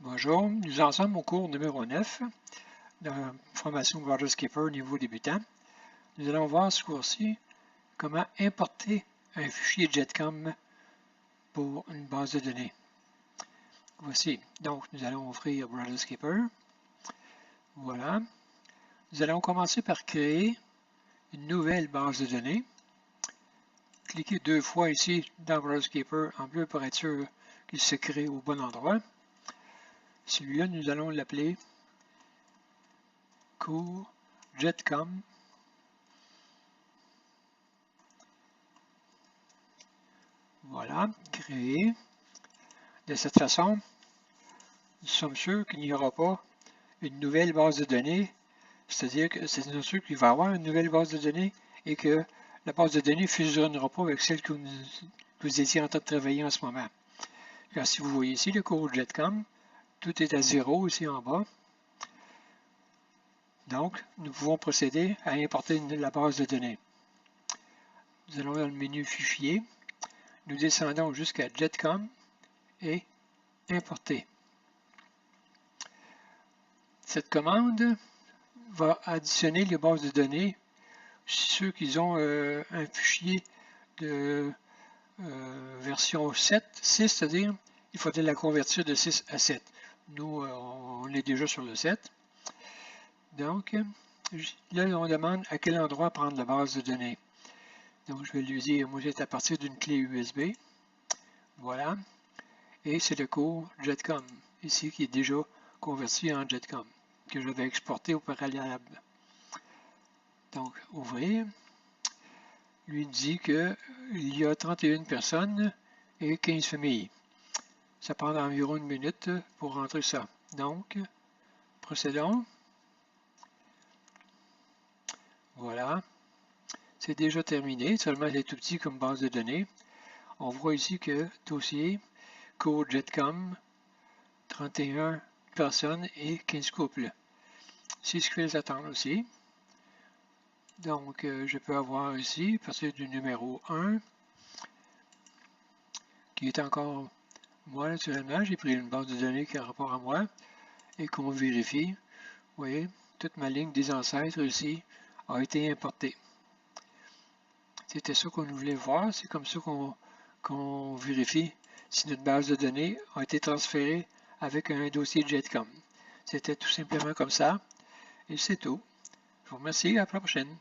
Bonjour, nous en sommes au cours numéro 9 de la formation WaterSkipper niveau débutant. Nous allons voir ce cours-ci comment importer un fichier JetCom pour une base de données. Voici, donc nous allons ouvrir WaterSkipper. Voilà. Nous allons commencer par créer une nouvelle base de données. Cliquez deux fois ici dans WaterSkipper en bleu pour être sûr qu'il se crée au bon endroit. Celui-là, nous allons l'appeler cours JetCom. Voilà, créé. De cette façon, nous sommes sûrs qu'il n'y aura pas une nouvelle base de données, c'est-à-dire que c'est sûr qu'il va y avoir une nouvelle base de données et que la base de données ne fusionnera pas avec celle que vous étiez en train de travailler en ce moment. Car si vous voyez ici le cours JetCom, tout est à 0 ici en bas. Donc, nous pouvons procéder à importer la base de données. Nous allons dans le menu Fichier. Nous descendons jusqu'à JetCom et Importer. Cette commande va additionner les bases de données. Ceux qui ont un fichier de version 7, 6, c'est-à-dire, il faudrait la convertir de 6 à 7. Nous, on est déjà sur le 7. Donc, là, on demande à quel endroit prendre la base de données. Donc, je vais lui dire, moi, c'est à partir d'une clé USB. Voilà. Et c'est le cours JetCom, ici, qui est déjà converti en JetCom, que je vais exporter au préalable. Donc, ouvrir. Lui dit qu'il y a 31 personnes et 15 familles. Ça prend environ une minute pour rentrer ça. Donc, procédons. Voilà. C'est déjà terminé, seulement c'est tout petit comme base de données. On voit ici que dossier, cours JetCom, 31 personnes et 15 couples. C'est ce que je vais attendre aussi. Donc, je peux avoir ici, à partir du numéro 1, qui est encore moi, naturellement. J'ai pris une base de données qui a rapport à moi et qu'on vérifie. Vous voyez, toute ma ligne des ancêtres ici a été importée. C'était ça qu'on voulait voir. C'est comme ça qu'on vérifie si notre base de données a été transférée avec un dossier JetCom. C'était tout simplement comme ça. Et c'est tout. Je vous remercie. À la prochaine.